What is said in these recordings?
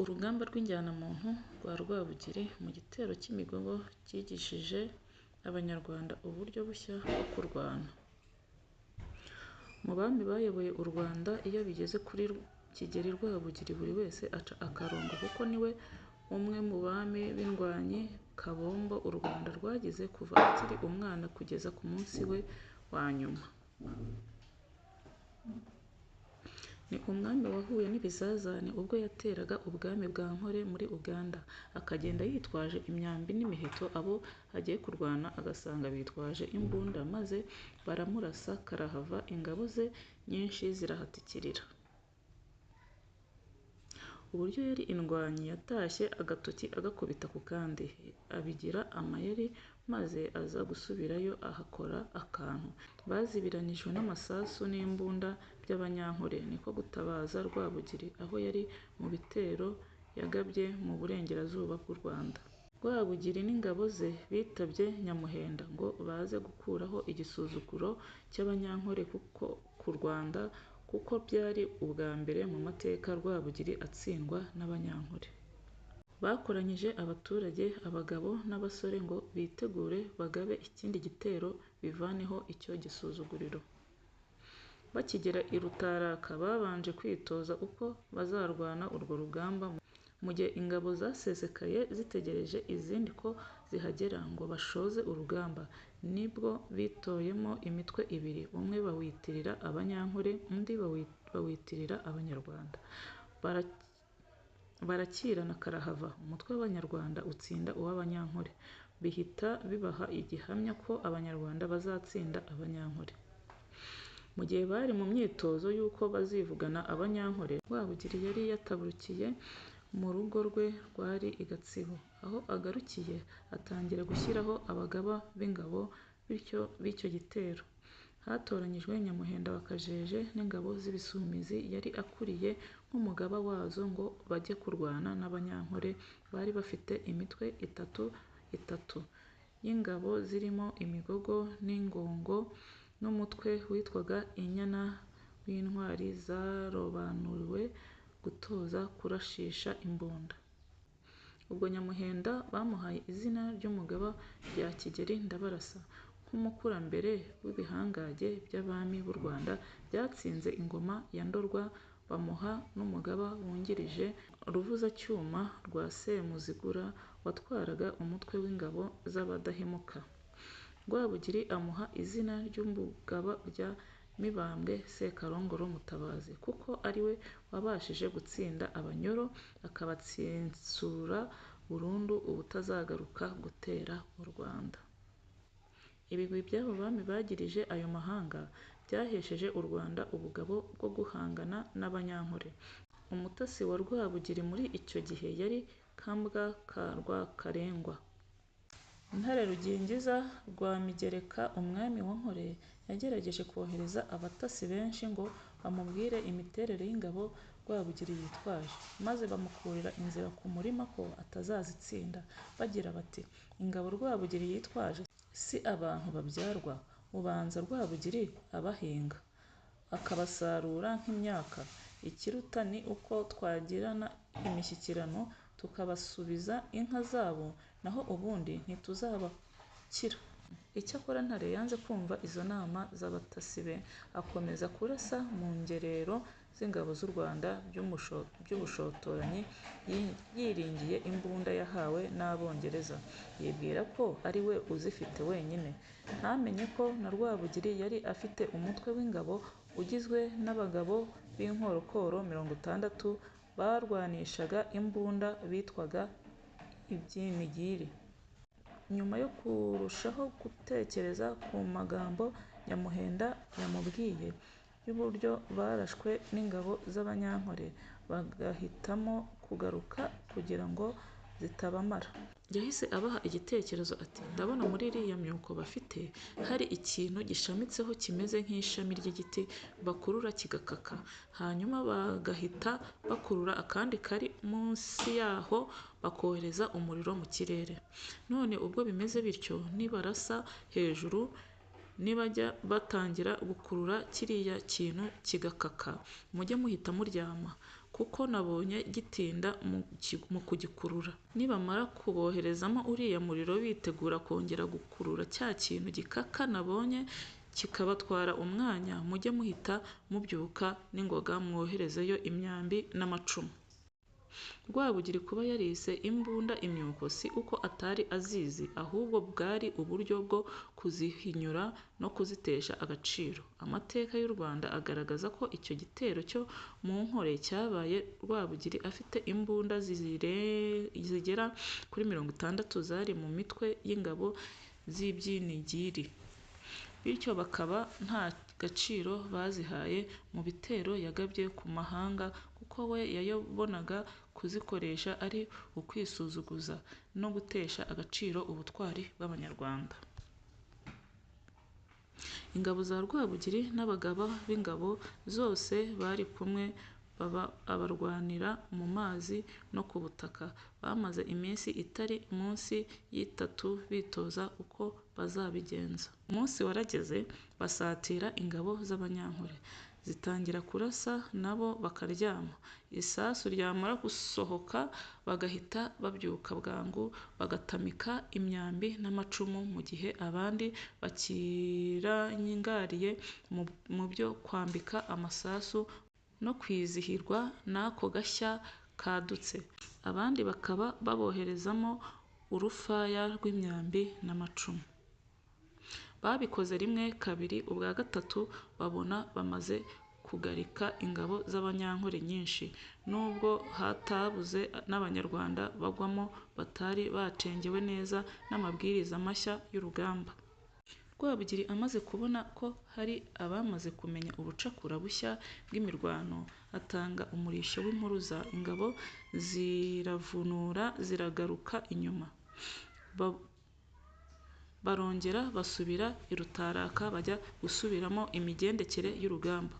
Urugamba rw'injyanamuntu rwa Rwabugili mu gitero cy'imigogo cyigishije Abanyarwanda uburyo bushya bwo kurwana. Mu bami bayoboye u Rwanda, iyo bigeze kuri Kigeli Rwabugili buri wese aca akarongo kuko niwe umwe mu bami b'indwanyi kabombo u Rwanda rwagize kuva akiri umwana kugeza ku munsi we wa nyuma. Ni umwami wahuye n'ibizazane ubwo yateraga ubwami bwa Nkole muri Uganda, akagenda yitwaje imyambi n'imiheto, abo agiye kurwana agasanga bitwaje imbunda, maze baramurasa karahava, ingabo ze nyinshi zirahatikirira. Uburyo yari indwanyi yatashye agatoki agakubita ku kandi, abigira amayeri, maze aza gusubirayo ahakora akantu. Bazibiranijwe n'amasasu n'imbunda by'Abanyankole, niko gutabaza Rwabugili aho yari mu bitero yagabye mu burengerazuba bw'u Rwanda. Rwabugili n'ingabo ze bitabye Nyamuhenda ngo baze gukuraho igisuzuguro cy'Abanyankole ku Rwanda, kuko byari ubwa mbere mu mateka Rwabugili atsindwa n'Abanyankole. Bakoranyije abaturage, abagabo n'abasore ngo bitegure bagabe ikindi gitero bivaneho icyo gisuzuguriro. Bakigera i Rutaraka babanje kwitoza uko bazarwana urwo rugamba, mu gihe ingabo zasesekaye zitegereje izindi ko zihagera ngo bashoze urugamba. Nibwo bitoyemo imitwe ibiri, umwe bawitirira Abanyankole, undi bawitirira Abanyarwanda. Barakirana karahava, umutwe w'Abanyarwanda utsinda uw'Abanyankole. Bihita bibaha igihamya ko Abanyarwanda bazatsinda Abanyankole. Mu gihe bari mu myitozo y'uko bazivugana Abanyankole, Rwabugili yari yataburukiye mu rugo rwe rwari i Gatsibo. Aho agarukiye atangira gushyiraho abagaba b'ingabo b'icyo gitero. Hatoranyijwe Nyamuhenda wa Kajeje n'ingabo z'Ibisumizi yari akuriye nk'umugaba wazo ngo bajye kurwana n'Abanyankole. Bari bafite imitwe itatu itatu y'ingabo zirimo Imigogo n'Ingongo, n'umutwe witwaga Inyana w'intwari zarobanuriwe gutoza kurashisha imbunda. Ubwo Nyamuhenda bamuhaye izina ry'umugaba rya Kigeli Ndabarasa, nk'umukurambere w'ibihangange by'abami b'u Rwanda byatsinze ingoma ya Ndorwa. Bamuha n'umugaba wungirije Ruvuzacyuma rwa Semuzigura watwaraga umutwe w'ingabo z'Abadahemuka. Rwabugili amuha izina ry'umugaba rya Mibambwe Sekarongoro Mutabazi, kuko ari we wabashije gutsinda Abanyoro akabatsinsura burundu ubutazagaruka gutera u Rwanda. Ibigwi by'abo bami bagirije ayo mahanga byahesheje u Rwanda ubugabo bwo guhangana n'Abanyankole. Umutasi wa Rwabugili muri icyo gihe yari Kambwa ka Rwakarengwa. Ntare Rugingiza Rwamigereka, umwami wa Nkole, yagerageje kohereza abatasi benshi ngo bamubwire imiterere y'ingabo Rwabugili yitwaje, maze bamukurira inzira ku murima ko atazazitsinda, bagira bati: "Ingabo Rwabugili yitwaje si abantu babyarwa, ubanza Rwabugili abahinga akabasarura nk'imyaka. Ikiruta ni uko twagirana imishyikirano tukabasubiza inka zabo, naho ubundi ntituzabakira." Icyakora Ntare yanze kumva izo nama z'abatasi be, akomeza kurasa mu ngerero z'ingabo z'u Rwanda by'ubushotoranyi, yiringiye imbunda yahawe n'Abongereza, yibwira ko ari we uzifite wenyine. Ntamenye ko na Rwabugili yari afite umutwe w'ingabo ugizwe n'abagabo b'inkorokoro 60 barwanishaga imbunda bitwaga iby'imigiri. Nyuma yo kurushaho gutekereza ku magambo Nyamuhenda yamubwiye y'uburyo barashwe n'ingabo z'Abanyankole, bagahitamo kugaruka kugira ngo zitabamara, yahise abaha igitekerezo ati: "Ndabona muri iriya myuko bafite hari ikintu gishamitseho kimeze nk'ishami ry'igiti bakurura kigakaka, hanyuma bagahita bakurura akandi kari munsi yaho bakohereza umuriro mu kirere. None ubwo bimeze bityo, nibarasa hejuru nibajya batangira gukurura kiriya kintu kigakaka, mujye muhita muryama, kuko nabonye gitinda mu kugikurura. Nibamara kuboherezamo uriya muriro bitegura kongera gukurura cya kintu gikaka nabonye kikabatwara umwanya, mujye muhita mubyuka n'ingoga mwoherezeyo imyambi n'amacumu. Rwabugiri kuba yarise imbunda imyuko si uko atari azizi, ahubwo bwari uburyo bwo kuzihinyura no kuzitesha agaciro. Amateka y'u Rwanda agaragaza ko icyo gitero cyo mu Nkole cyabaye Rwabugiri afite imbunda zigera kuri 60 zari mu mitwe y'ingabo z'ibyinigiri, bityo bakaba nta gaciro bazihaye mu bitero yagabye ku mahanga, kuko we yabonaga kuzikoresha ari ukwisuzuguza no gutesha agaciro ubutwari bw'Abanyarwanda. Ingabo za Rwabugiri n'abagaba b'ingabo zose bari kumwe abarwanira mu mazi no ku butaka, bamaze iminsi itari munsi y'3 bitoza uko bazabigenza. Umunsi warageze basatira ingabo z'Abanyankole, zitangira kurasa nabo bakaryama. Isasu ryamara gusohoka bagahita babyuka bwangu bagatamika imyambi n'amacumu, mu gihe abandi bakirangariye mu byo kwambika amasasu no kwizihirwa n'ako gashya kadutse. Abandi bakaba baboherezamo urufaya rw'imyambi n'amacumu. Babikoze rimwe, kabiri, ubwa gatatu babona bamaze kugarika ingabo z'Abanyankole nyinshi, nubwo hatabuze n'Abanyarwanda bagwamo batari bacengewe neza n'amabwiriza mashya y'urugamba. Rwabugiri amaze kubona ko hari abamaze kumenya ubucakura bushya bw'imirwano, atanga umurisho w'impuruza, ingabo ziravunura ziragaruka inyuma. Barongera basubira i Rutaraka bajya gusubiramo imigendekere y'urugamba.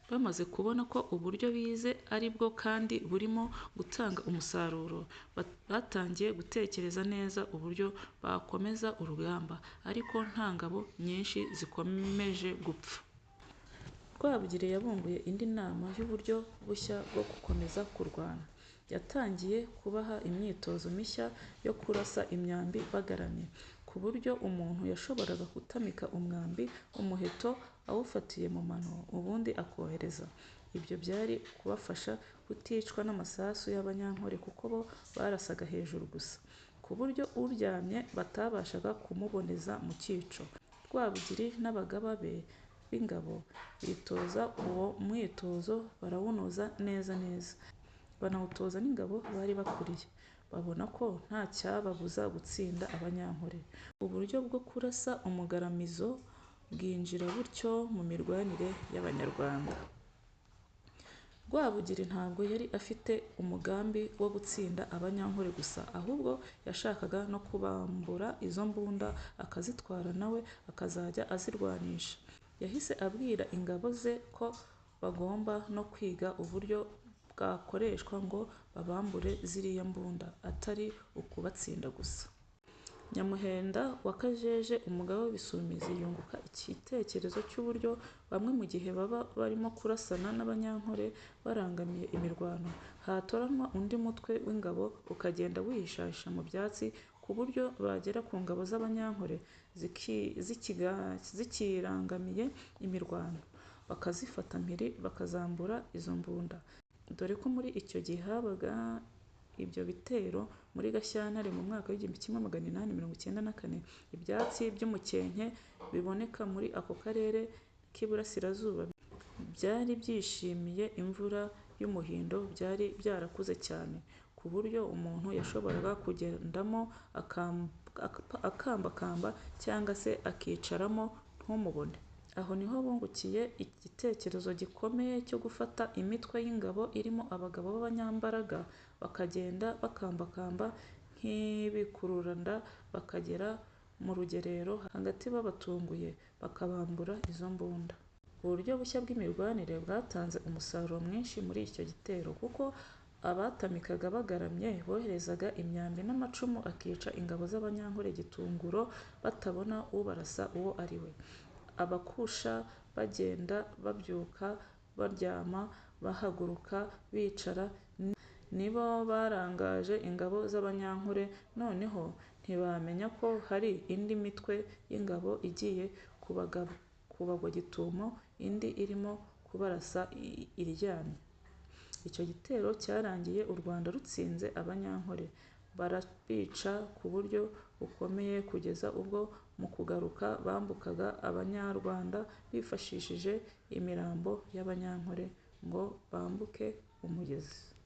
Bamaze kubona ko uburyo bize ari bwo kandi burimo gutanga umusaruro, batangiye gutekereza neza uburyo bakomeza urugamba, ariko nta ngabo nyinshi zikomeje gupfa. Rwabugiri yabumbuye indi nama y'uburyo bushya bwo gukomeza kurwana. Yatangiye kubaha imyitozo mishya yo kurasa imyambi bagaramye, ku buryo umuntu yashoboraga gutamika umwambi umuheto awufatiye mu mano, ubundi akohereza. Ibyo byari kubafasha kuticwa n'amasasu y'Abanyankole, kuko bo barasaga hejuru gusa, ku buryo uryamye batabashaga kumuboneza mu cyico. Rwabugiri n'abagaba be b'ingabo bitoza uwo mwitozo barawunoza neza, banawutoza n'ingabo bari bakuriye. Babona ko nta cyababuza gutsinda Abanyankole. Uburyo bwo kurasa umugaramizo bwinjira butyo mu mirwanire y'Abanyarwanda. Rwabugiri ntabwo yari afite umugambi wo gutsinda Abanyankole gusa, ahubwo yashakaga no kubambura izo mbunda akazitwara, nawe akazajya azirwanisha. Yahise abwira ingabo ze ko bagomba no kwiga uburyo bwakoreshwa ngo babambure ziriya mbunda, atari ukubatsinda gusa. Nyamuhenda wa Kajeje, umugaba w'Ibisumizi, yunguka igitekerezo cy'uburyo bamwe mu gihe baba barimo kurasana n'Abanyankole barangamiye imirwano, hatoranwa undi mutwe w'ingabo ukagenda wihishahisha mu byatsi, ku buryo bagera ku ngabo z'Abanyankole zikirangamiye imirwano, bakazifata mpiri bakazambura izo mbunda. Dore ko muri icyo gihe habaga ibyo bitero muri Gashyantare mu mwaka w'1894, ibyatsi by'umukenke biboneka muri ako karere k'iburasirazuba byari byishimiye imvura y'umuhindo, byari byarakuze cyane, ku buryo umuntu yashoboraga kugendamo akambakamba cyangwa se akicaramo ntumubone. Aho niho bungukiye igitekerezo gikomeye cyo gufata imitwe y'ingabo irimo abagabo b'abanyambaraga, bakagenda bakambakamba nk'ibikururanda, bakagera mu rugerero hagati babatunguye, bakabambura izo mbunda. Uburyo bushya bw'imirwanire bwatanze umusaruro mwinshi muri icyo gitero, kuko abatamikaga bagaramye boherezaga imyambi n'amacumu akica ingabo z'Abanyankole gitunguro, batabona ubarasa uwo ari we. Abakusha bagenda babyuka baryama bahaguruka bicara, nibo barangaje ingabo z'Abanyankore. Noneho ntibamenya ko hari indi mitwe y'ingabo igiye kubagwa gitumo, indi irimo kubarasa iryamye. Icyo gitero cyarangiye u Rwanda rutsinze Abanyankore, barabica ku buryo bukomeye kugeza ubwo mu kugaruka bambukaga Abanyarwanda bifashishije imirambo y'Abanyankore ngo bambuke umugezi.